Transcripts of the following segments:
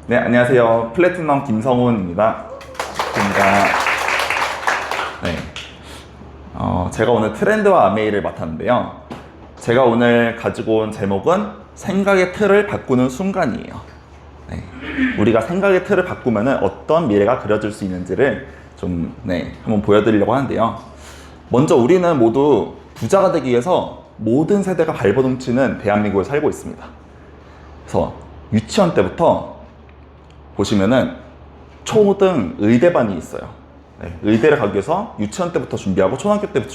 네, 안녕하세요. 플래티넘 김성훈입니다. 반갑습니다. 네, 제가 오늘 트렌드와 아메이를 맡았는데요. 제가 오늘 가지고 온 제목은 생각의 틀을 바꾸는 순간이에요. 네, 우리가 생각의 틀을 바꾸면 어떤 미래가 그려질 수 있는지를 좀 한번 보여드리려고 하는데요. 먼저 우리는 모두 부자가 되기 위해서 모든 세대가 발버둥치는 대한민국에 살고 있습니다. 그래서 유치원 때부터 보시면은 초등 의대반이 있어요. 의대를 가기 위해서 유치원 때부터 준비하고 초등학교 때부터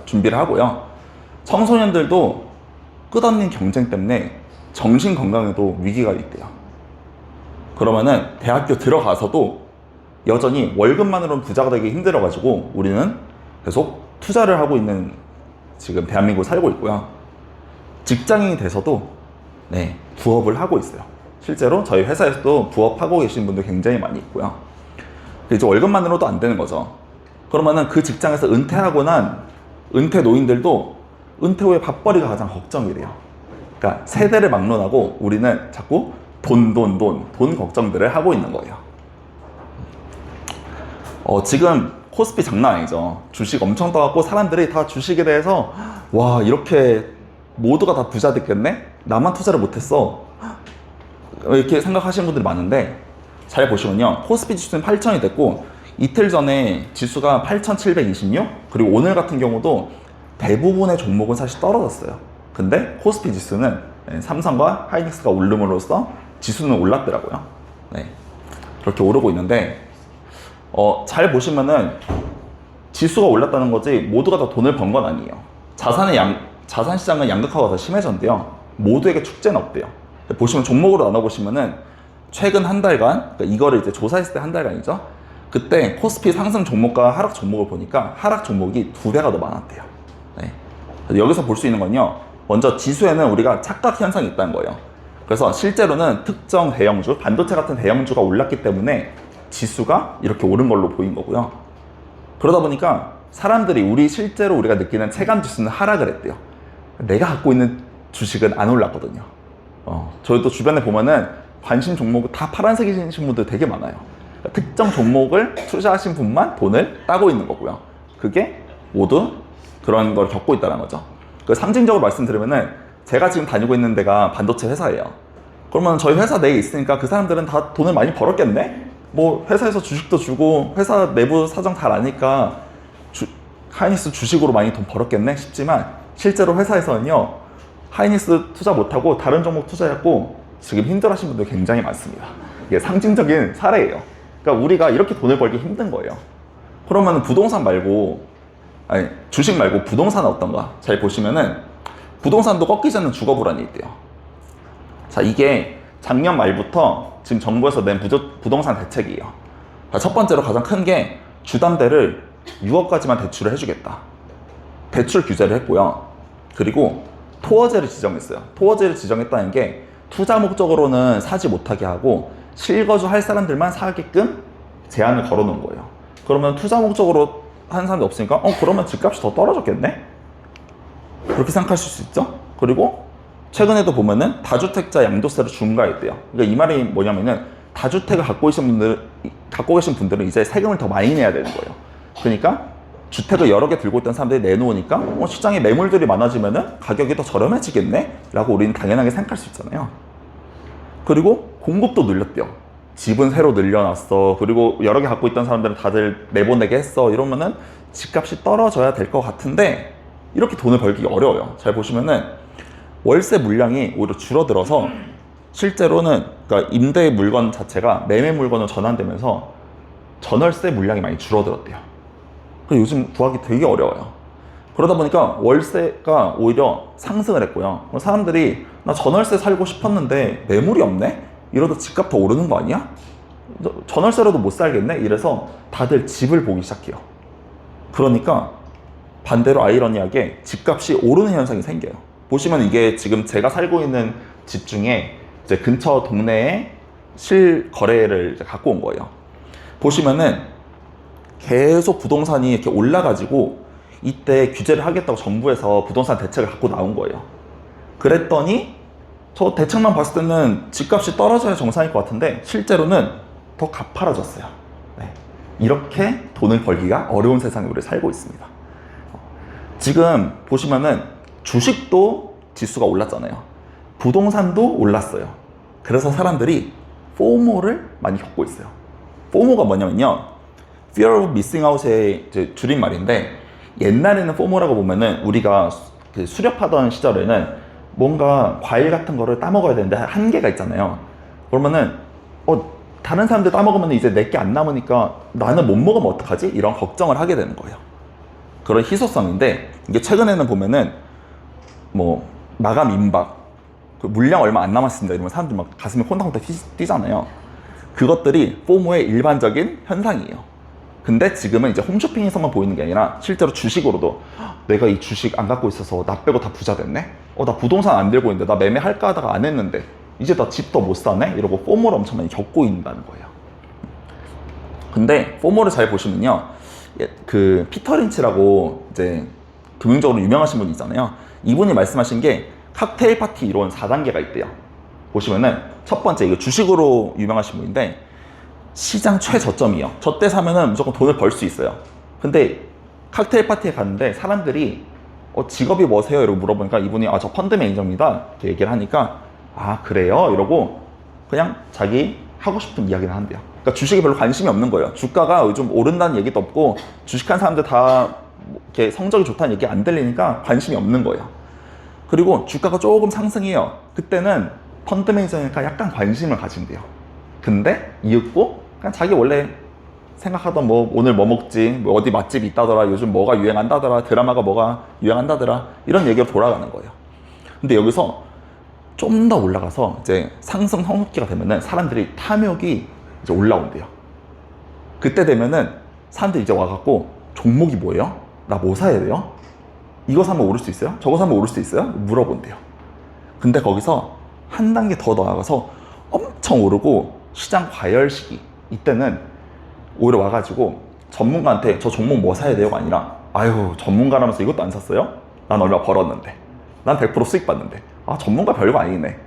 준비를 하고요. 청소년들도 끝없는 경쟁 때문에 정신 건강에도 위기가 있대요. 그러면은 대학교 들어가서도 여전히 월급만으로는 부자가 되기 힘들어가지고 우리는 계속 투자를 하고 있는 지금 대한민국에 살고 있고요. 직장인이 돼서도 부업을 하고 있어요. 실제로 저희 회사에서도 부업하고 계신 분들 굉장히 많이 있고요. 이제 월급만으로도 안 되는 거죠. 그러면은 그 직장에서 은퇴하고 난 은퇴 노인들도 은퇴 후에 밥벌이가 가장 걱정이래요. 그러니까 세대를 막론하고 우리는 자꾸 돈 걱정들을 하고 있는 거예요. 지금 코스피 장난 아니죠. 주식 엄청 떠갖고 사람들이 다 주식에 대해서 와, 이렇게 모두가 다 부자 됐겠네? 나만 투자를 못했어. 이렇게 생각하시는 분들이 많은데, 잘 보시면요, 코스피 지수는 8,000이 됐고 이틀 전에 지수가 8,726, 그리고 오늘 같은 경우도 대부분의 종목은 사실 떨어졌어요. 근데 코스피 지수는 삼성과 하이닉스가 오름으로써 지수는 올랐더라고요. 그렇게 오르고 있는데, 잘 보시면은 지수가 올랐다는 거지 모두가 다 돈을 번 건 아니에요. 자산 시장은 양극화가 더 심해졌는데요. 모두에게 축제는 없대요. 보시면 종목으로 나눠보시면은 최근 한 달간, 그러니까 이거를 이제 조사했을 때 한 달간이죠. 그때 코스피 상승 종목과 하락 종목을 보니까 하락 종목이 2배가 더 많았대요. 여기서 볼 수 있는 건요, 먼저 지수에는 우리가 착각 현상이 있다는 거예요. 그래서 실제로는 특정 대형주, 반도체 같은 대형주가 올랐기 때문에 지수가 이렇게 오른 걸로 보인 거고요. 그러다 보니까 사람들이 실제로 우리가 느끼는 체감 지수는 하락을 했대요. 내가 갖고 있는 주식은 안 올랐거든요. 저희도 주변에 보면은 관심 종목 다 파란색이신 분들 되게 많아요. 그러니까 특정 종목을 투자하신 분만 돈을 따고 있는 거고요. 그게 모두 그런 걸 겪고 있다는 거죠. 상징적으로 말씀드리면은 제가 지금 다니고 있는 데가 반도체 회사예요. 그러면 저희 회사 내에 있으니까 그 사람들은 다 돈을 많이 벌었겠네? 뭐 회사에서 주식도 주고 회사 내부 사정 잘 아니까 하이닉스 주식으로 많이 돈 벌었겠네 싶지만, 실제로 회사에서는요, 하이닉스 투자 못하고 다른 종목 투자했고 지금 힘들어하시는 분들 굉장히 많습니다. 이게 상징적인 사례예요. 그러니까 우리가 이렇게 돈을 벌기 힘든 거예요. 그러면 주식 말고 부동산은 어떤가? 잘 보시면은 부동산도 꺾이지 않는 주거 불안이 있대요. 자, 이게 작년 말부터 지금 정부에서 낸 부동산 대책이에요. 첫 번째로 가장 큰 게 주담대를 6억까지만 대출을 해주겠다. 대출 규제를 했고요. 그리고 토어제를 지정했어요. 토어제를 지정했다는 게 투자 목적으로는 사지 못하게 하고 실거주 할 사람들만 사게끔 제한을 걸어놓은 거예요. 그러면 투자 목적으로 하는 사람이 없으니까 그러면 집값이 더 떨어졌겠네? 그렇게 생각하실 수 있죠? 그리고 최근에도 보면은 다주택자 양도세를 중과했대요. 그러니까 이 말이 뭐냐면은 다주택을 갖고 계신 분들은 이제 세금을 더 많이 내야 되는 거예요. 그러니까 주택을 여러 개 들고 있던 사람들이 내놓으니까 시장에 매물들이 많아지면은 가격이 더 저렴해지겠네? 라고 우리는 당연하게 생각할 수 있잖아요. 그리고 공급도 늘렸대요. 집은 새로 늘려놨어. 그리고 여러 개 갖고 있던 사람들은 다들 내보내게 했어. 이러면은 집값이 떨어져야 될 것 같은데 이렇게 돈을 벌기 어려워요. 잘 보시면은 월세 물량이 오히려 줄어들어서 실제로는 그러니까 임대 물건 자체가 매매 물건으로 전환되면서 전월세 물량이 많이 줄어들었대요. 그래서 요즘 구하기 되게 어려워요. 그러다 보니까 월세가 오히려 상승을 했고요. 사람들이 나 전월세 살고 싶었는데 매물이 없네? 이러다 집값 더 오르는 거 아니야? 전월세로도 못 살겠네? 이래서 다들 집을 보기 시작해요. 그러니까 반대로 아이러니하게 집값이 오르는 현상이 생겨요. 보시면 이게 지금 제가 살고 있는 집 중에 이제 근처 동네에 실거래를 갖고 온 거예요. 보시면은 계속 부동산이 이렇게 올라가지고 이때 규제를 하겠다고 정부에서 부동산 대책을 갖고 나온 거예요. 그랬더니 저 대책만 봤을 때는 집값이 떨어져야 정상일 것 같은데 실제로는 더 가파라졌어요. 네. 이렇게 돈을 벌기가 어려운 세상에 우리 살고 있습니다. 지금 보시면은 주식도 지수가 올랐잖아요. 부동산도 올랐어요. 그래서 사람들이 포모를 많이 겪고 있어요. 포모가 뭐냐면요, Fear of Missing Out의 이제 줄임말인데, 옛날에는 포모라고 보면은 우리가 그 수렵하던 시절에는 뭔가 과일 같은 거를 따먹어야 되는데 한계가 있잖아요. 그러면은 다른 사람들 따먹으면 이제 내게 안 남으니까 나는 못 먹으면 어떡하지? 이런 걱정을 하게 되는 거예요. 그런 희소성인데, 이게 최근에는 보면은 뭐 마감 임박, 그 물량 얼마 안 남았습니다 이러면 사람들이 막 가슴이 혼탕혼탕 뛰잖아요. 그것들이 포모의 일반적인 현상이에요. 근데 지금은 이제 홈쇼핑에서만 보이는 게 아니라 실제로 주식으로도 내가 이 주식 안 갖고 있어서 나 빼고 다 부자 됐네? 나 부동산 안 들고 있는데 나 매매할까 하다가 안 했는데 이제 나 집도 못 사네? 이러고 포모를 엄청 많이 겪고 있다는 거예요. 근데 포모를 잘 보시면요, 그 피터 린치라고 이제 금융적으로 유명하신 분이 있잖아요. 이분이 말씀하신 게 칵테일 파티 이론 4단계가 있대요. 보시면은 첫 번째, 이거 주식으로 유명하신 분인데, 시장 최저점이요. 저 때 사면은 무조건 돈을 벌 수 있어요. 근데 칵테일 파티에 갔는데 사람들이 직업이 뭐세요? 이러고 물어보니까 이분이 저 펀드 매니저입니다 이렇게 얘기를 하니까 그래요? 이러고 그냥 자기 하고 싶은 이야기를 한대요. 그러니까 주식에 별로 관심이 없는 거예요. 주가가 요즘 오른다는 얘기도 없고 주식한 사람들 다 이렇게 성적이 좋다는 얘기 안 들리니까 관심이 없는 거예요. 그리고 주가가 조금 상승해요. 그때는 펀드 매니저니까 약간 관심을 가진대요. 근데 이윽고 그냥 자기 원래 생각하던 뭐 오늘 뭐 먹지, 뭐 어디 맛집이 있다더라, 요즘 뭐가 유행한다더라, 드라마가 뭐가 유행한다더라, 이런 얘기로 돌아가는 거예요. 근데 여기서 좀 더 올라가서 이제 상승 성숙기가 되면은 사람들이 탐욕이 이제 올라온대요. 그때 되면은 사람들이 이제 와갖고 종목이 뭐예요? 나 뭐 사야 돼요? 이거 사면 오를 수 있어요? 저거 사면 오를 수 있어요? 물어본대요. 근데 거기서 한 단계 더 나아가서 엄청 오르고 시장 과열 시기, 이때는 오히려 와가지고 전문가한테 저 종목 뭐 사야 돼요가 아니라 아유 전문가라면서 이것도 안 샀어요? 난 얼마 벌었는데, 난 100% 수익 받는데, 전문가 별거 아니네.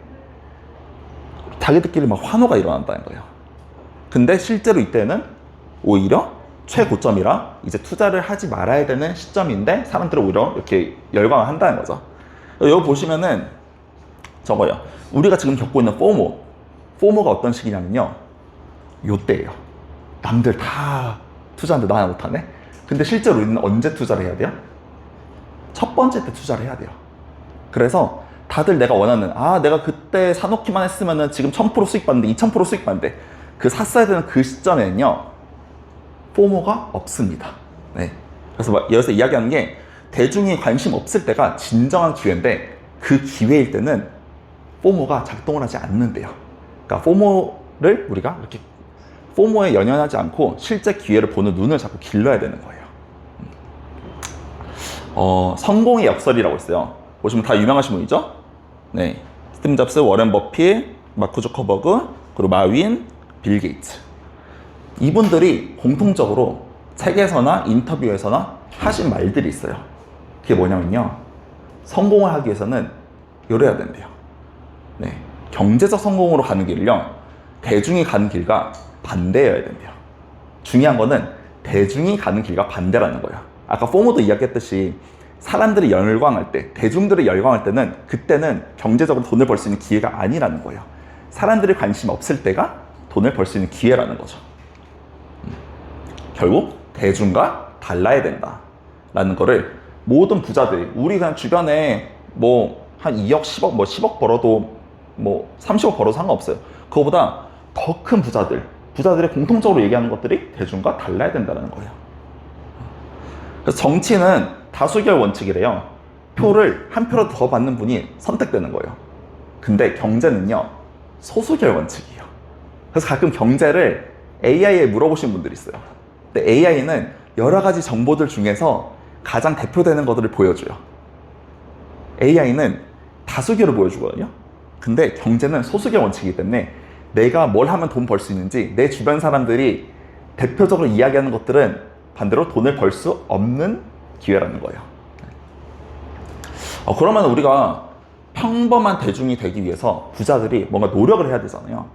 자기들끼리 막 환호가 일어난다는 거예요. 근데 실제로 이때는 오히려 최고점이라 이제 투자를 하지 말아야 되는 시점인데 사람들은 오히려 이렇게 열광을 한다는 거죠. 여기 보시면은 저거요, 우리가 지금 겪고 있는 포모가 어떤 시기냐면요, 요때예요. 남들 다 투자하는데 나 못하네? 근데 실제로 우리는 언제 투자를 해야 돼요? 첫 번째 때 투자를 해야 돼요. 그래서 다들 내가 원하는, 내가 그때 사놓기만 했으면은 지금 1000% 수익 받는데 2000% 수익 받는데, 그 샀어야 되는 그 시점에는요 포모가 없습니다. 네. 그래서 여기서 이야기하는 게, 대중이 관심 없을 때가 진정한 기회인데 그 기회일 때는 포모가 작동을 하지 않는데요. 그러니까 포모를 우리가 이렇게 포모에 연연하지 않고 실제 기회를 보는 눈을 자꾸 길러야 되는 거예요. 성공의 역설이라고 있어요. 보시면 다 유명하신 분이죠? 네. 스티브 잡스, 워렌 버핏, 마크 주커버그, 그리고 마윈, 빌 게이츠. 이분들이 공통적으로 책에서나 인터뷰에서나 하신 말들이 있어요. 그게 뭐냐면요, 성공을 하기 위해서는 이래야 된대요. 네. 경제적 성공으로 가는 길을요, 대중이 가는 길과 반대여야 된대요. 중요한 거는 대중이 가는 길과 반대라는 거예요. 아까 포모도 이야기했듯이 사람들이 열광할 때, 대중들이 열광할 때는 그때는 경제적으로 돈을 벌 수 있는 기회가 아니라는 거예요. 사람들이 관심 없을 때가 돈을 벌 수 있는 기회라는 거죠. 결국 대중과 달라야 된다 라는 거를 모든 부자들이, 우리 그냥 주변에 뭐 한 2억 10억 뭐 10억 벌어도 뭐 30억 벌어도 상관없어요. 그거보다 더 큰 부자들이 공통적으로 얘기하는 것들이 대중과 달라야 된다는 거예요. 그래서 정치는 다수결 원칙이래요. 표를 한 표라도 더 받는 분이 선택되는 거예요. 근데 경제는요 소수결 원칙이에요. 그래서 가끔 경제를 AI에 물어보신 분들이 있어요. 근데 AI는 여러 가지 정보들 중에서 가장 대표되는 것들을 보여줘요. AI는 다수결을 보여주거든요. 근데 경제는 소수결 원칙이기 때문에 내가 뭘 하면 돈 벌 수 있는지, 내 주변 사람들이 대표적으로 이야기하는 것들은 반대로 돈을 벌 수 없는 기회라는 거예요. 그러면 우리가 평범한 대중이 되기 위해서 부자들이 뭔가 노력을 해야 되잖아요.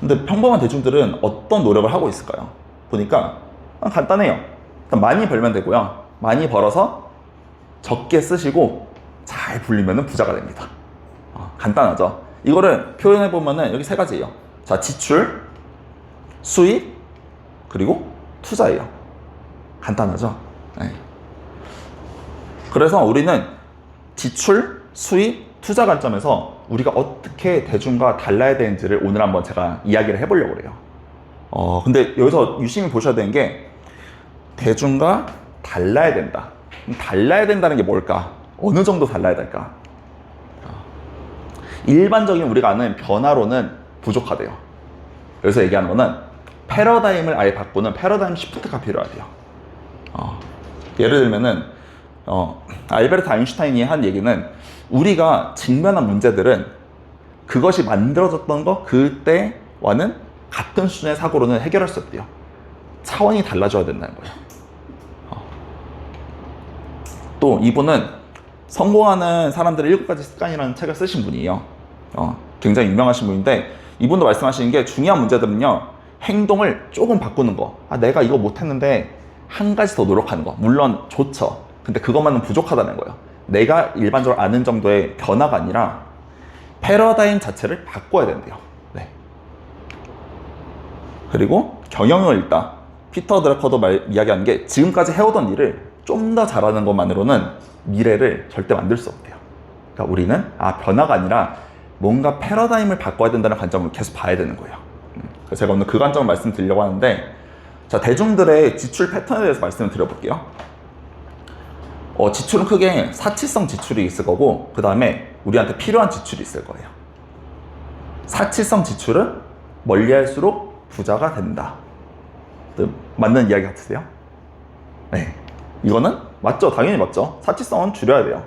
근데 평범한 대중들은 어떤 노력을 하고 있을까요? 보니까 간단해요. 일단 많이 벌면 되고요. 많이 벌어서 적게 쓰시고 잘 불리면 부자가 됩니다. 간단하죠? 이거를 표현해보면 여기 세 가지예요. 자, 지출, 수입, 그리고 투자예요. 간단하죠? 네. 그래서 우리는 지출, 수입, 투자 관점에서 우리가 어떻게 대중과 달라야 되는지를 오늘 한번 제가 이야기를 해보려고 그래요. 근데 여기서 유심히 보셔야 되는 게 대중과 달라야 된다. 달라야 된다는 게 뭘까? 어느 정도 달라야 될까? 일반적인 우리가 아는 변화로는 부족하대요. 여기서 얘기하는 거는 패러다임을 아예 바꾸는 패러다임 시프트가 필요하대요. 예를 들면은 알베르트 아인슈타인이 한 얘기는 우리가 직면한 문제들은 그것이 만들어졌던 거 그때와는 같은 수준의 사고로는 해결할 수 없대요. 차원이 달라져야 된다는 거예요. 또 이분은 성공하는 사람들의 7가지 습관이라는 책을 쓰신 분이에요. 굉장히 유명하신 분인데 이분도 말씀하시는 게 중요한 문제들은요, 행동을 조금 바꾸는 거. 내가 이거 못했는데 한 가지 더 노력하는 거. 물론 좋죠. 근데 그것만은 부족하다는 거예요. 내가 일반적으로 아는 정도의 변화가 아니라 패러다임 자체를 바꿔야 된대요. 네. 그리고 경영을 읽다. 피터 드래커도 이야기하는 게 지금까지 해오던 일을 좀 더 잘하는 것만으로는 미래를 절대 만들 수 없대요. 그러니까 우리는 변화가 아니라 뭔가 패러다임을 바꿔야 된다는 관점을 계속 봐야 되는 거예요. 그래서 제가 오늘 그 관점을 말씀드리려고 하는데, 자, 대중들의 지출 패턴에 대해서 말씀을 드려볼게요. 지출은 크게 사치성 지출이 있을 거고, 그 다음에 우리한테 필요한 지출이 있을 거예요. 사치성 지출은 멀리할수록 부자가 된다. 맞는 이야기 같으세요? 네. 이거는 맞죠? 당연히 맞죠? 사치성은 줄여야 돼요.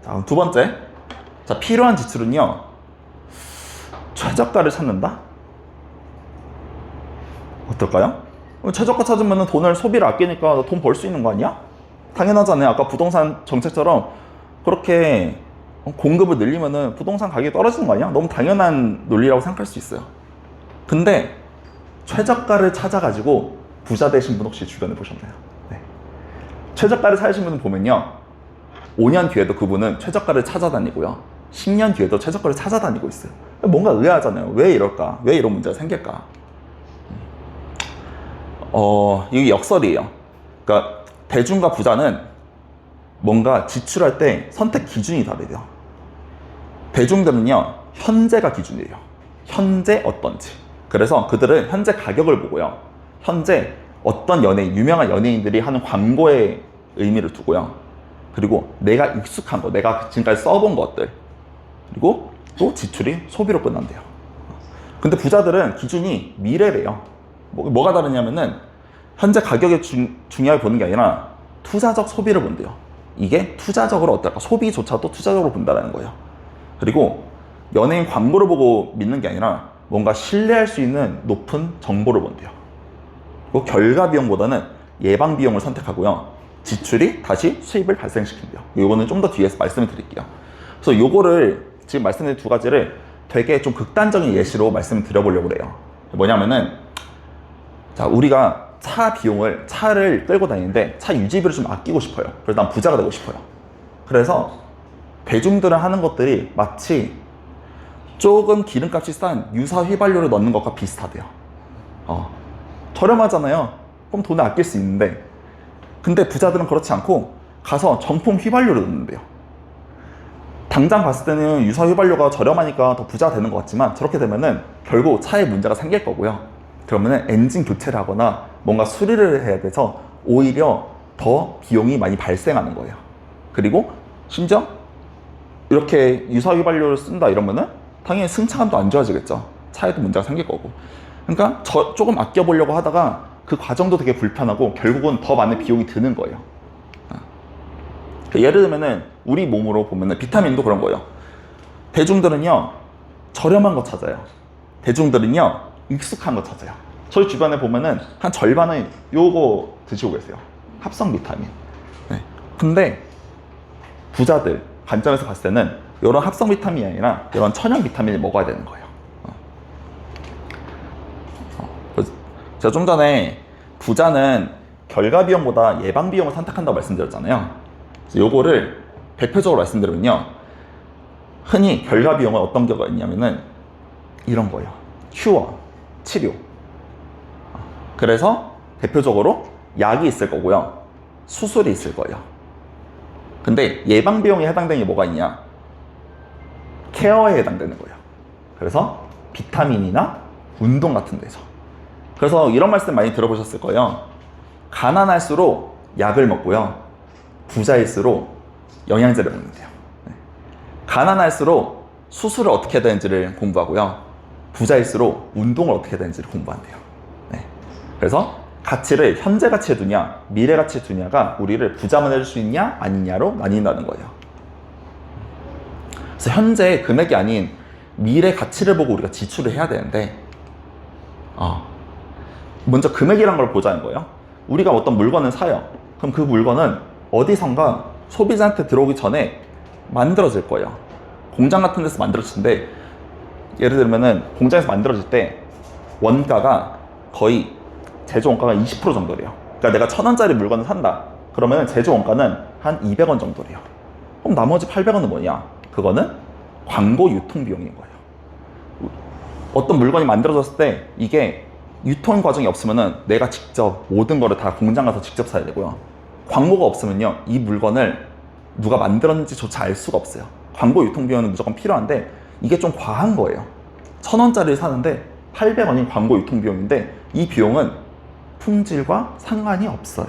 자, 그럼 두 번째. 자, 필요한 지출은요, 최저가를 찾는다? 어떨까요? 최저가 찾으면 돈을 소비를 아끼니까 돈 벌 수 있는 거 아니야? 당연하잖아요. 아까 부동산 정책처럼 그렇게 공급을 늘리면 부동산 가격이 떨어지는 거 아니야? 너무 당연한 논리라고 생각할 수 있어요. 근데 최저가를 찾아가지고 부자 되신 분 혹시 주변에 보셨나요? 네. 최저가를 찾으신 분은 보면요, 5년 뒤에도 그분은 최저가를 찾아다니고요, 10년 뒤에도 최저가를 찾아다니고 있어요. 뭔가 의아하잖아요. 왜 이럴까? 왜 이런 문제가 생길까? 이게 역설이에요. 그러니까 대중과 부자는 뭔가 지출할 때 선택 기준이 다르대요. 대중들은요, 현재가 기준이에요. 현재 어떤지. 그래서 그들은 현재 가격을 보고요, 현재 어떤 유명한 연예인들이 하는 광고에 의미를 두고요, 그리고 내가 익숙한 거, 내가 지금까지 써본 것들, 그리고 또 지출이 소비로 끝난대요. 근데 부자들은 기준이 미래래요. 뭐가 다르냐면은 현재 가격에 중요하게 보는 게 아니라 투자적 소비를 본대요. 이게 투자적으로 어떨까? 소비조차도 투자적으로 본다는 거예요. 그리고 연예인 광고를 보고 믿는 게 아니라 뭔가 신뢰할 수 있는 높은 정보를 본대요. 그리고 결과 비용보다는 예방 비용을 선택하고요, 지출이 다시 수입을 발생시킨대요. 이거는 좀 더 뒤에서 말씀을 드릴게요. 그래서 요거를 지금 말씀드린 두 가지를 되게 좀 극단적인 예시로 말씀을 드려보려고 그래요. 뭐냐면은, 자, 우리가 차를 끌고 다니는데 차 유지비를 좀 아끼고 싶어요. 그래서 난 부자가 되고 싶어요. 그래서 대중들은 하는 것들이 마치 조금 기름값이 싼 유사 휘발유를 넣는 것과 비슷하대요. 저렴하잖아요. 그럼 돈을 아낄 수 있는데, 근데 부자들은 그렇지 않고 가서 정품 휘발유를 넣는데요. 당장 봤을 때는 유사 휘발유가 저렴하니까 더 부자가 되는 것 같지만, 저렇게 되면은 결국 차에 문제가 생길 거고요. 그러면은 엔진 교체를 하거나 뭔가 수리를 해야 돼서 오히려 더 비용이 많이 발생하는 거예요. 그리고 심지어 이렇게 유사 휘발유를 쓴다 이러면은 당연히 승차감도 안 좋아지겠죠. 차에도 문제가 생길 거고. 그러니까 조금 아껴보려고 하다가 그 과정도 되게 불편하고 결국은 더 많은 비용이 드는 거예요. 예를 들면은 우리 몸으로 보면은 비타민도 그런 거예요. 대중들은요, 저렴한 거 찾아요. 대중들은요, 익숙한 거 찾아요. 저희 주변에 보면은 한 절반은 요거 드시고 계세요. 합성 비타민. 네. 근데 부자들 관점에서 봤을 때는 이런 합성 비타민이 아니라 이런 천연 비타민을 먹어야 되는 거예요. 제가 좀 전에 부자는 결과 비용보다 예방 비용을 선택한다고 말씀드렸잖아요. 그래서 요거를 대표적으로 말씀드리면요, 흔히 결과 비용은 어떤 경우가 있냐면은 이런 거예요. 큐어, 치료. 그래서 대표적으로 약이 있을 거고요, 수술이 있을 거예요. 근데 예방 비용에 해당되는 게 뭐가 있냐? 케어에 해당되는 거예요. 그래서 비타민이나 운동 같은 데서. 그래서 이런 말씀 많이 들어보셨을 거예요. 가난할수록 약을 먹고요, 부자일수록 영양제를 먹는데요. 가난할수록 수술을 어떻게 해야 되는지를 공부하고요, 부자일수록 운동을 어떻게 해야 되는지를 공부한대요. 네. 그래서 가치를 현재 가치에 두냐, 미래 가치에 두냐가 우리를 부자만 해줄 수 있냐 아니냐로 나뉜다는 거예요. 그래서 현재 금액이 아닌 미래 가치를 보고 우리가 지출을 해야 되는데, 먼저 금액이란 걸 보자는 거예요. 우리가 어떤 물건을 사요. 그럼 그 물건은 어디선가 소비자한테 들어오기 전에 만들어질 거예요. 공장 같은 데서 만들어지는데, 예를 들면은 공장에서 만들어질 때 원가가 거의 제조 원가가 20% 정도래요. 그러니까 내가 1,000원짜리 물건을 산다. 그러면 제조 원가는 한 200원 정도래요. 그럼 나머지 800원은 뭐냐? 그거는 광고 유통 비용인 거예요. 어떤 물건이 만들어졌을 때 이게 유통 과정이 없으면은 내가 직접 모든 거를 다 공장 가서 직접 사야 되고요. 광고가 없으면요, 이 물건을 누가 만들었는지조차 알 수가 없어요. 광고 유통 비용은 무조건 필요한데 이게 좀 과한 거예요. 1,000원짜리를 사는데 800원이 광고 유통 비용인데 이 비용은 품질과 상관이 없어요.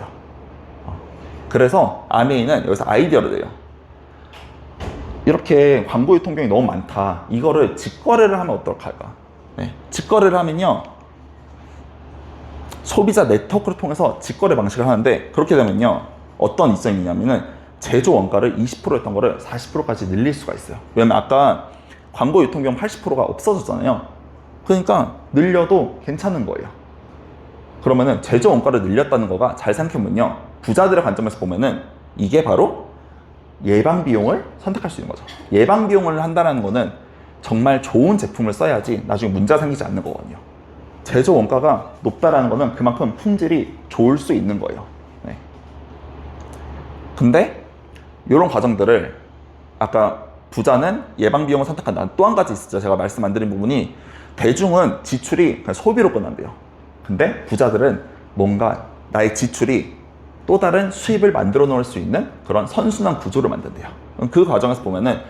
그래서 아메이는 여기서 아이디어를 내요. 이렇게 광고 유통 비용이 너무 많다. 이거를 직거래를 하면 어떨까? 네. 직거래를 하면요, 소비자 네트워크를 통해서 직거래 방식을 하는데, 그렇게 되면요 어떤 이점이 있냐면은 제조 원가를 20%였던 거를 40%까지 늘릴 수가 있어요. 왜냐면 아까 광고 유통비용 80%가 없어졌잖아요. 그러니까 늘려도 괜찮은 거예요. 그러면은 제조 원가를 늘렸다는 거가 잘 생각해보면요, 부자들의 관점에서 보면은 이게 바로 예방 비용을 선택할 수 있는 거죠. 예방 비용을 한다는 거는 정말 좋은 제품을 써야지 나중에 문제가 생기지 않는 거거든요. 제조 원가가 높다라는 거는 그만큼 품질이 좋을 수 있는 거예요. 네. 근데 이런 과정들을 아까 부자는 예방 비용을 선택한다. 또 한 가지 있었죠. 제가 말씀 안 드린 부분이, 대중은 지출이 그냥 소비로 끝난대요. 근데 부자들은 뭔가 나의 지출이 또 다른 수입을 만들어 놓을 수 있는 그런 선순환 구조를 만든대요. 그 과정에서 보면은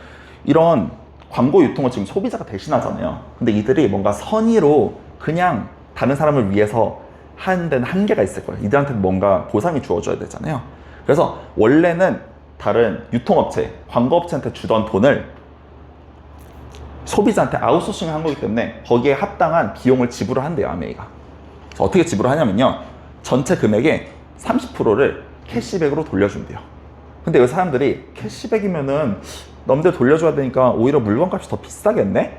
이런 광고 유통을 지금 소비자가 대신하잖아요. 근데 이들이 뭔가 선의로 그냥 다른 사람을 위해서 하는 데는 한계가 있을 거예요. 이들한테는 뭔가 보상이 주어져야 되잖아요. 그래서 원래는 다른 유통업체, 광고업체한테 주던 돈을 소비자한테 아웃소싱을 한 거기 때문에 거기에 합당한 비용을 지불을 한대요, 아메이가. 그래서 어떻게 지불을 하냐면요, 전체 금액의 30%를 캐시백으로 돌려준대요. 근데 이 사람들이 캐시백이면은 남들 돌려줘야 되니까 오히려 물건값이 더 비싸겠네?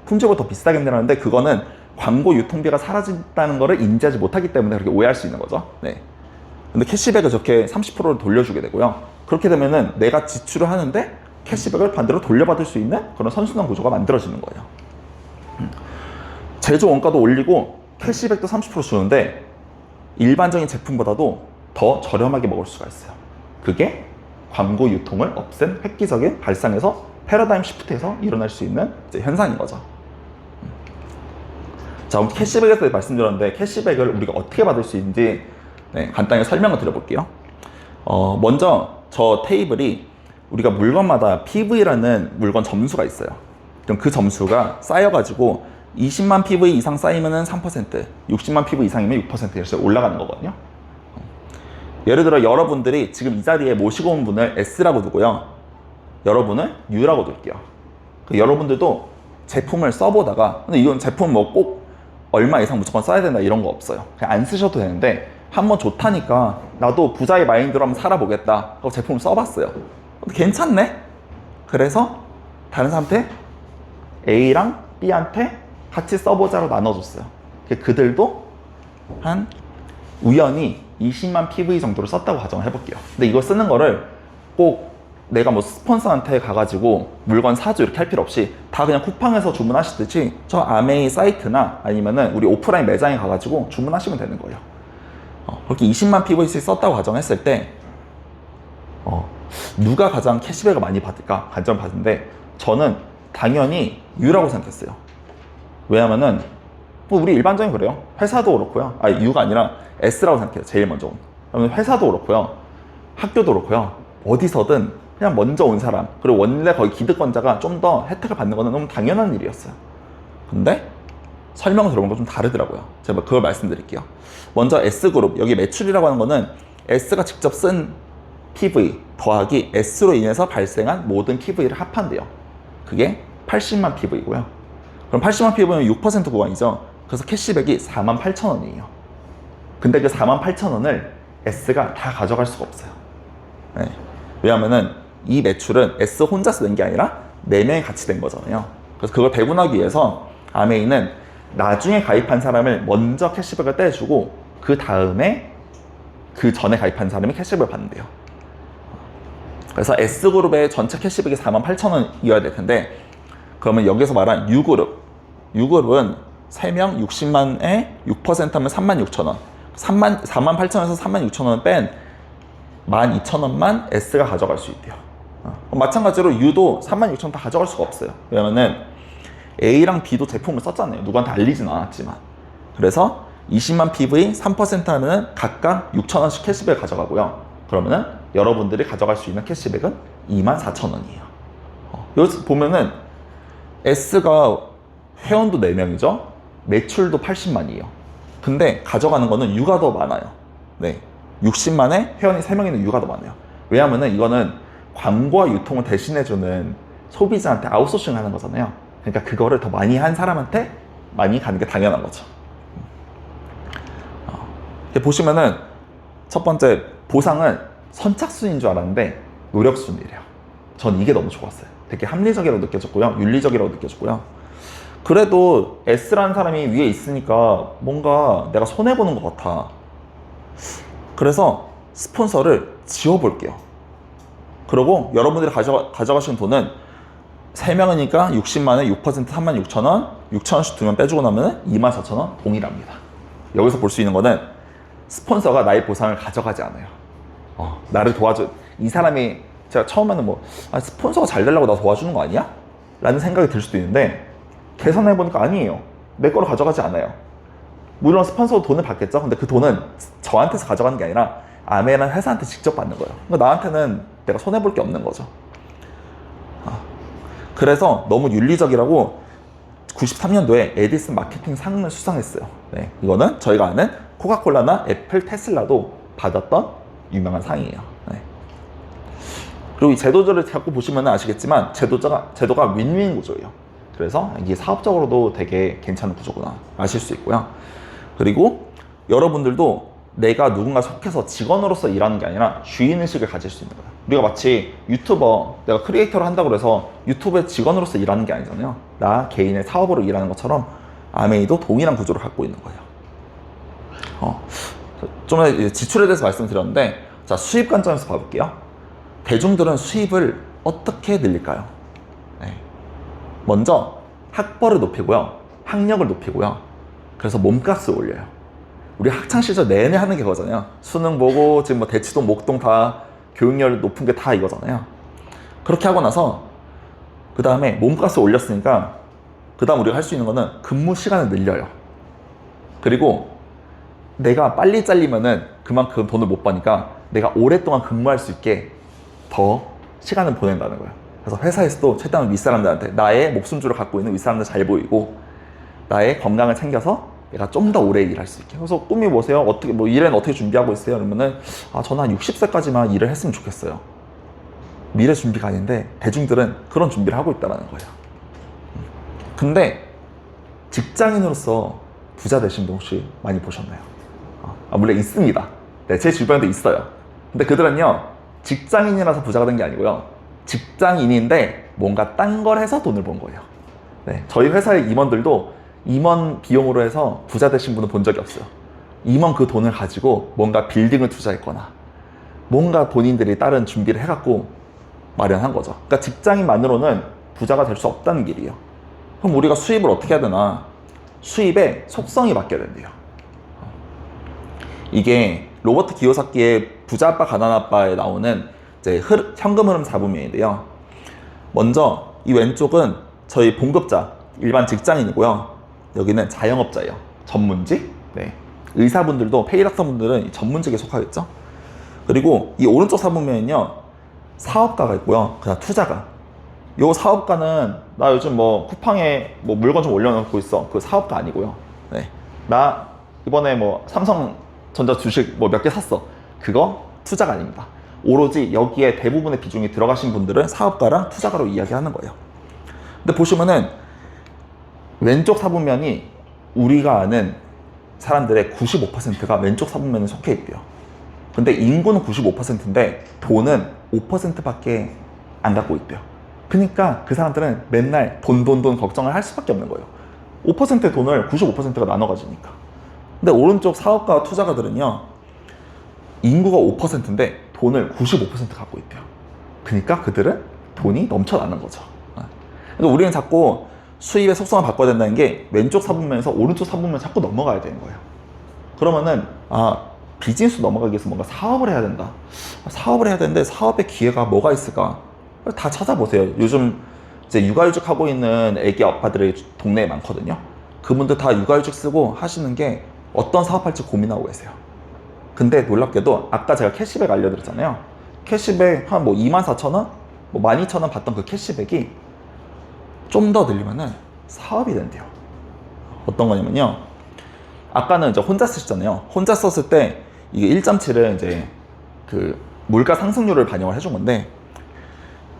품질보다 더 비싸겠네 라는데, 그거는 광고 유통비가 사라진다는 거를 인지하지 못하기 때문에 그렇게 오해할 수 있는 거죠. 네. 근데 캐시백을 저렇게 30%를 돌려주게 되고요. 그렇게 되면은 내가 지출을 하는데 캐시백을 반대로 돌려받을 수 있는 그런 선순환 구조가 만들어지는 거예요. 제조 원가도 올리고 캐시백도 30% 주는데 일반적인 제품보다도 더 저렴하게 먹을 수가 있어요. 그게 광고 유통을 없앤 획기적인 발상에서 패러다임 시프트에서 일어날 수 있는 현상인 거죠. 자, 캐시백에 대해서 말씀드렸는데 캐시백을 우리가 어떻게 받을 수 있는지 간단히 설명을 드려볼게요. 먼저 저 테이블이 우리가 물건마다 PV라는 물건 점수가 있어요. 그럼 그 점수가 쌓여가지고 20만 PV 이상 쌓이면은 3%, 60만 PV 이상이면 6% 이렇게 올라가는 거거든요. 예를 들어 여러분들이 지금 이 자리에 모시고 온 분을 S라고 두고요, 여러분을 U라고 둘게요. 여러분들도 제품을 써보다가, 근데 이건 제품 뭐 꼭 얼마 이상 무조건 써야 된다 이런 거 없어요. 그냥 안 쓰셔도 되는데 한번 좋다니까 나도 부자의 마인드로 한번 살아보겠다 하고 제품을 써봤어요. 근데 괜찮네? 그래서 다른 사람한테 A랑 B한테 같이 써보자로 나눠줬어요. 그들도 한 우연히 20만 PV 정도를 썼다고 가정을 해볼게요. 근데 이걸 쓰는 거를 꼭 내가 뭐 스폰서한테 가가지고 물건 사줘 이렇게 할 필요 없이 다 그냥 쿠팡에서 주문하시듯이 저 아메이 사이트나 아니면은 우리 오프라인 매장에 가가지고 주문하시면 되는 거예요. 그렇게 20만 PVC 썼다고 가정했을 때 누가 가장 캐시백을 많이 받을까 관점을 봤는데 저는 당연히 U라고 생각했어요. 왜냐면은 뭐 우리 일반적인 그래요. 회사도 그렇고요. U가 아니라 S라고 생각해요. 제일 먼저. 그러면 회사도 그렇고요. 학교도 그렇고요. 어디서든 그냥 먼저 온 사람, 그리고 원래 거기 기득권자가 좀 더 혜택을 받는 거는 너무 당연한 일이었어요. 근데 설명을 들어보니까 좀 다르더라고요. 제가 그걸 말씀드릴게요. 먼저 S그룹, 여기 매출이라고 하는 거는 S가 직접 쓴 PV 더하기 S로 인해서 발생한 모든 PV를 합한대요. 그게 80만 PV고요. 그럼 80만 PV는 6% 구간이죠. 그래서 캐시백이 48,000원이에요. 근데 그 48,000원을 S가 다 가져갈 수가 없어요. 네. 왜냐면은 이 매출은 S 혼자서 낸 게 아니라 4명이 같이 된 거잖아요. 그래서 그걸 배분하기 위해서 아메이는 나중에 가입한 사람을 먼저 캐시백을 떼주고 그 다음에 그 전에 가입한 사람이 캐시백을 받는데요. 그래서 S그룹의 전체 캐시백이 48,000원이어야 될 텐데 그러면 여기서 말한 U그룹은 3명 60만에 6% 하면 36,000원 48,000원에서 36,000원 뺀 12,000원만 S가 가져갈 수 있대요. 마찬가지로 U도 36,000원 다 가져갈 수가 없어요. 왜냐면은 A랑 B도 제품을 썼잖아요. 누구한테 알리진 않았지만. 그래서 20만 PV 3% 하면은 각각 6,000원씩 캐시백을 가져가고요. 그러면은 여러분들이 가져갈 수 있는 캐시백은 24,000원이에요. 여기서 보면은 S가 회원도 4명이죠. 매출도 80만이에요. 근데 가져가는 거는 U가 더 많아요. 네. 60만에 회원이 3명이는 U가 더 많아요. 왜냐하면은 이거는 광고와 유통을 대신해주는 소비자한테 아웃소싱 하는 거잖아요. 그러니까 그거를 더 많이 한 사람한테 많이 가는 게 당연한 거죠. 보시면은 첫 번째 보상은 선착순인 줄 알았는데 노력순이래요. 전 이게 너무 좋았어요. 되게 합리적이라고 느껴졌고요. 윤리적이라고 느껴졌고요. 그래도 S라는 사람이 위에 있으니까 뭔가 내가 손해보는 것 같아. 그래서 스폰서를 지워볼게요. 그리고 여러분들이 가져가시는 돈은 3명이니까 60만에 6% 36,000원, 6,000원씩 두면 빼주고 나면 24,000원 동일합니다. 여기서 볼 수 있는 거는 스폰서가 나의 보상을 가져가지 않아요. 나를 도와줘. 이 사람이 제가 처음에는 스폰서가 잘 되려고 나 도와주는 거 아니야? 라는 생각이 들 수도 있는데 계산해보니까 아니에요. 내 거를 가져가지 않아요. 물론 스폰서 돈을 받겠죠. 근데 그 돈은 저한테서 가져가는 게 아니라 아메이라는 회사한테 직접 받는 거예요. 그러니까 나한테는 내가 손해볼 게 없는 거죠. 그래서 너무 윤리적이라고 93년도에 에디슨 마케팅 상을 수상했어요. 네, 이거는 저희가 아는 코카콜라나 애플, 테슬라도 받았던 유명한 상이에요. 네. 그리고 이 제도들을 자꾸 보시면 아시겠지만 제도가 윈윈 구조예요. 그래서 이게 사업적으로도 되게 괜찮은 구조구나 아실 수 있고요. 그리고 여러분들도 내가 누군가 속해서 직원으로서 일하는 게 아니라 주인의식을 가질 수 있는 거예요. 우리가 마치 내가 크리에이터를 한다고 해서 유튜브의 직원으로서 일하는 게 아니잖아요. 나 개인의 사업으로 일하는 것처럼 아메이도 동일한 구조를 갖고 있는 거예요. 좀 전에 지출에 대해서 말씀드렸는데 자, 수입 관점에서 봐볼게요. 대중들은 수입을 어떻게 늘릴까요? 네. 먼저 학벌을 높이고요. 학력을 높이고요. 그래서 몸값을 올려요. 우리 학창시절 내내 하는 게 그거잖아요. 수능 보고 지금 대치동, 목동 다 교육열 높은 게 다 이거잖아요. 그렇게 하고 나서 그 다음에 몸값을 올렸으니까 그 다음 우리가 할 수 있는 거는 근무 시간을 늘려요. 그리고 내가 빨리 잘리면은 그만큼 돈을 못 버니까 내가 오랫동안 근무할 수 있게 더 시간을 보낸다는 거예요. 그래서 회사에서도 최대한 윗사람들한테 나의 목숨줄을 갖고 있는 윗사람들 잘 보이고 나의 건강을 챙겨서 내가 좀 더 오래 일할 수 있게. 그래서 꿈이 뭐세요? 일은 어떻게 준비하고 있어요? 그러면은 저는 한 60세까지만 일을 했으면 좋겠어요. 미래 준비가 아닌데 대중들은 그런 준비를 하고 있다는 거예요. 근데 직장인으로서 부자 되신 분 혹시 많이 보셨나요? 물론 있습니다. 네, 제 주변에도 있어요. 근데 그들은요 직장인이라서 부자가 된 게 아니고요, 직장인인데 뭔가 딴 걸 해서 돈을 번 거예요. 네, 저희 회사의 임원들도 임원 비용으로 해서 부자 되신 분은 본 적이 없어요. 임원 그 돈을 가지고 뭔가 빌딩을 투자했거나 뭔가 본인들이 다른 준비를 해갖고 마련한 거죠. 그러니까 직장인만으로는 부자가 될 수 없다는 길이에요. 그럼 우리가 수입을 어떻게 해야 되나? 수입의 속성이 바뀌어야 된대요. 이게 로버트 기요사키의 부자 아빠 가난 아빠에 나오는 이제 현금 흐름 4분면인데요. 먼저 이 왼쪽은 저희 봉급자, 일반 직장인이고요. 여기는 자영업자예요. 전문직. 네. 의사분들도 페이락서분들은 전문직에 속하겠죠. 그리고 이 오른쪽 4분면은요, 사업가가 있고요. 그다음 투자가. 요 사업가는 나 요즘 뭐 쿠팡에 뭐 물건 좀 올려놓고 있어. 그 사업가 아니고요. 네. 나 이번에 뭐 삼성전자 주식 뭐 몇 개 샀어. 그거 투자가 아닙니다. 오로지 여기에 대부분의 비중이 들어가신 분들은 사업가랑 투자가로 이야기하는 거예요. 근데 보시면은 왼쪽 4분면이 우리가 아는 사람들의 95%가 왼쪽 4분면에 속해 있대요. 근데 인구는 95%인데 돈은 5%밖에 안 갖고 있대요. 그러니까 그 사람들은 맨날 돈 걱정을 할 수밖에 없는 거예요. 5%의 돈을 95%가 나눠 가지니까. 근데 오른쪽 사업가 투자가들은요, 인구가 5%인데 돈을 95% 갖고 있대요. 그러니까 그들은 돈이 넘쳐나는 거죠. 그러니까 우리는 자꾸 수입의 속성을 바꿔야 된다는 게 왼쪽 4분면에서 오른쪽 4분면 자꾸 넘어가야 되는 거예요. 그러면은 비즈니스 넘어가기 위해서 뭔가 사업을 해야 된다. 사업을 해야 되는데 사업의 기회가 뭐가 있을까? 다 찾아보세요. 요즘 이제 육아휴직 하고 있는 애기 아빠들이 동네에 많거든요. 그분들 다 육아휴직 쓰고 하시는 게 어떤 사업할지 고민하고 계세요. 근데 놀랍게도 아까 제가 캐시백 알려드렸잖아요. 캐시백 한 뭐 24,000원? 뭐 12,000원 받던 그 캐시백이 좀 더 늘리면은 사업이 된대요. 어떤 거냐면요. 아까는 이제 혼자 쓰셨잖아요. 혼자 썼을 때 이게 1.7을 이제 그 물가 상승률을 반영을 해준 건데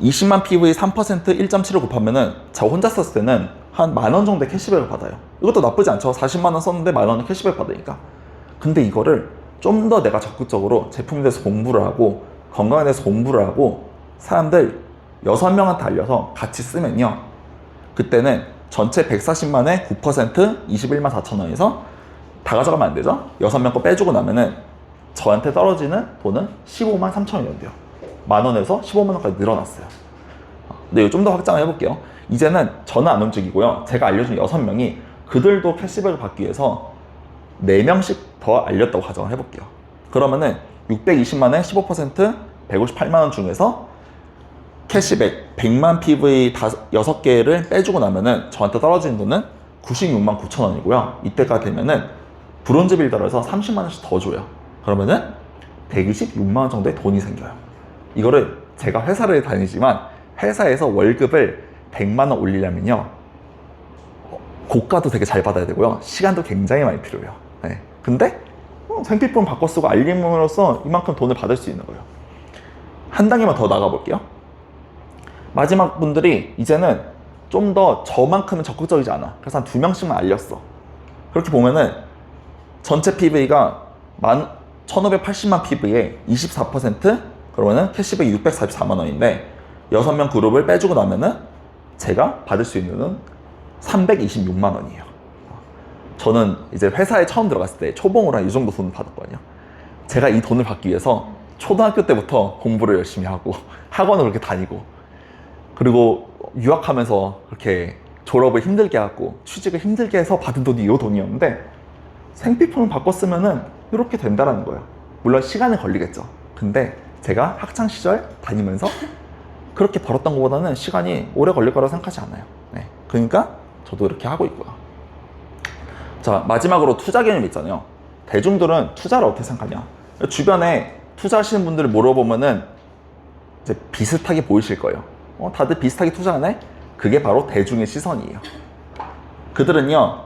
20만 PV 3% 1.7을 곱하면은 저 혼자 썼을 때는 한 10,000원 정도의 캐시백을 받아요. 이것도 나쁘지 않죠. 40만 원 썼는데 10,000원의 캐시백 받으니까. 근데 이거를 좀 더 내가 적극적으로 제품에 대해서 공부를 하고 건강에 대해서 공부를 하고 사람들 6명한테 알려서 같이 쓰면요. 그때는 전체 140만에 9% 21만 4천 원에서 다 가져가면 안 되죠. 6명 거 빼주고 나면은 저한테 떨어지는 돈은 15만 3천 원이었대요. 10,000원에서 15만 원까지 늘어났어요. 근데 이거 좀 더 확장을 해볼게요. 이제는 저는 안 움직이고요. 제가 알려준 6명이 그들도 캐시백을 받기 위해서 4명씩 더 알렸다고 가정을 해볼게요. 그러면은 620만에 15% 158만 원 중에서 캐시백 100만 PV 6개를 빼주고 나면은 저한테 떨어지는 돈은 96만 9천 원이고요. 이때가 되면은 브론즈 빌더라서 30만 원씩 더 줘요. 그러면은 126만 원 정도의 돈이 생겨요. 이거를 제가 회사를 다니지만 회사에서 월급을 100만 원 올리려면요, 고가도 되게 잘 받아야 되고요. 시간도 굉장히 많이 필요해요. 네. 근데 생필품 바꿔 쓰고 알림으로써 이만큼 돈을 받을 수 있는 거예요. 한 단계만 더 나가볼게요. 마지막 분들이 이제는 좀 더 저만큼은 적극적이지 않아. 그래서 한 2명씩만 알렸어. 그렇게 보면은 전체 PV가 1,580만 PV에 24%, 그러면은 캐시백이 644만 원인데 6명 그룹을 빼주고 나면은 제가 받을 수 있는 돈은 326만 원이에요. 저는 이제 회사에 처음 들어갔을 때 초봉으로 한 이 정도 돈을 받았거든요. 제가 이 돈을 받기 위해서 초등학교 때부터 공부를 열심히 하고 학원을 그렇게 다니고, 그리고 유학하면서 그렇게 졸업을 힘들게 하고 취직을 힘들게 해서 받은 돈이 이 돈이었는데, 생필품을 바꿔 쓰면은 이렇게 된다라는 거예요. 물론 시간은 걸리겠죠. 근데 제가 학창시절 다니면서 그렇게 벌었던 것보다는 시간이 오래 걸릴 거라고 생각하지 않아요. 네. 그러니까 저도 이렇게 하고 있고요. 자, 마지막으로 투자 개념 있잖아요. 대중들은 투자를 어떻게 생각하냐? 주변에 투자하시는 분들을 물어보면은 이제 비슷하게 보이실 거예요. 다들 비슷하게 투자하네? 그게 바로 대중의 시선이에요. 그들은요,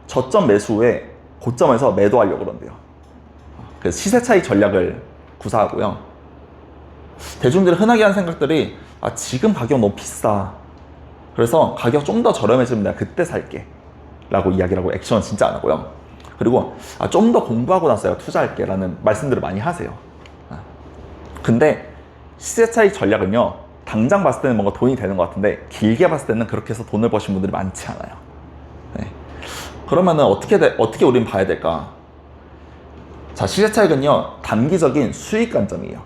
저점 매수 후에 고점에서 매도하려고 그런대요. 그래서 시세 차익 전략을 구사하고요. 대중들이 흔하게 하는 생각들이 지금 가격 너무 비싸. 그래서 가격 좀 더 저렴해지면 내가 그때 살게. 라고 이야기를 하고 액션은 진짜 안 하고요. 그리고 좀 더 공부하고 나서야 투자할게 라는 말씀들을 많이 하세요. 근데 시세 차익 전략은요, 당장 봤을 때는 뭔가 돈이 되는 것 같은데 길게 봤을 때는 그렇게 해서 돈을 버신 분들이 많지 않아요. 네. 그러면은 어떻게 우리는 봐야 될까? 자, 시세 차익은요, 단기적인 수익 관점이에요.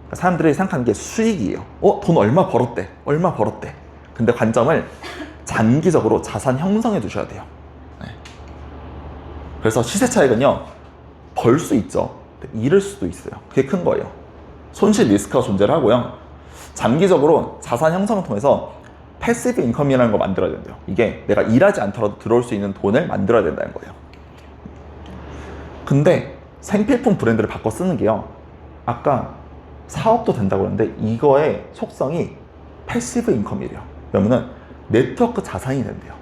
그러니까 사람들이 생각하는 게 수익이에요. 돈 얼마 벌었대. 얼마 벌었대. 근데 관점을 장기적으로 자산 형성해 두셔야 돼요. 네. 그래서 시세 차익은요, 벌 수 있죠. 잃을 수도 있어요. 그게 큰 거예요. 손실 리스크가 존재를 하고요. 장기적으로 자산 형성을 통해서 패시브 인컴이라는 걸 만들어야 된대요. 이게 내가 일하지 않더라도 들어올 수 있는 돈을 만들어야 된다는 거예요. 근데 생필품 브랜드를 바꿔 쓰는 게요, 아까 사업도 된다고 그랬는데 이거의 속성이 패시브 인컴이래요. 그러면은 네트워크 자산이 된대요.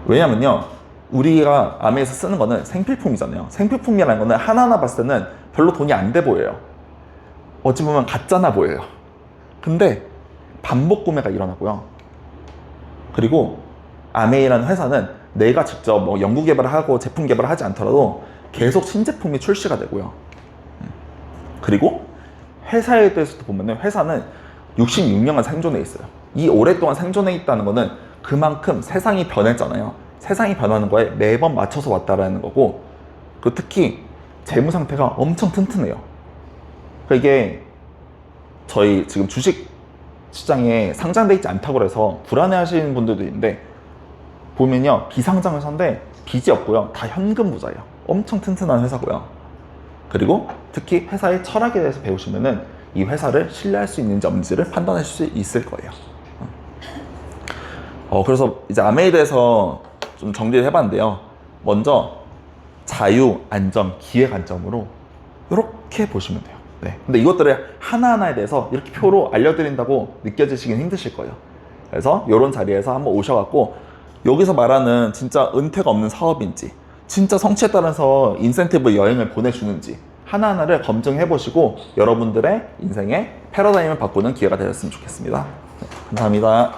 왜냐면요, 우리가 아메에서 쓰는 거는 생필품이잖아요. 생필품이라는 거는 하나하나 봤을 때는 별로 돈이 안 돼 보여요. 어찌 보면 같잖아 보여요. 근데 반복 구매가 일어나고요. 그리고 아메이라는 회사는 내가 직접 뭐 연구 개발을 하고 제품 개발을 하지 않더라도 계속 신제품이 출시가 되고요. 그리고 회사에 대해서도 보면은 회사는 66년간 생존해 있어요. 이 오랫동안 생존해 있다는 거는 그만큼 세상이 변했잖아요. 세상이 변하는 거에 매번 맞춰서 왔다라는 거고, 그 특히 재무 상태가 엄청 튼튼해요. 그러니까 이게 저희 지금 주식 시장에 상장돼 있지 않다고 해서 불안해 하시는 분들도 있는데, 보면요, 비상장 회사인데 빚이 없고요, 다 현금 부자예요. 엄청 튼튼한 회사고요. 그리고 특히 회사의 철학에 대해서 배우시면은 이 회사를 신뢰할 수 있는지 없는지를 판단할 수 있을 거예요. 그래서 이제 아메에 대해서 좀 정리를 해봤는데요. 먼저 자유, 안정, 기회 관점으로 이렇게 보시면 돼요. 네. 근데 이것들을 하나하나에 대해서 이렇게 표로 알려드린다고 느껴지시긴 힘드실 거예요. 그래서 이런 자리에서 한번 오셔갖고 여기서 말하는 진짜 은퇴가 없는 사업인지, 진짜 성취에 따라서 인센티브 여행을 보내주는지 하나하나를 검증해 보시고 여러분들의 인생의 패러다임을 바꾸는 기회가 되었으면 좋겠습니다. 네, 감사합니다.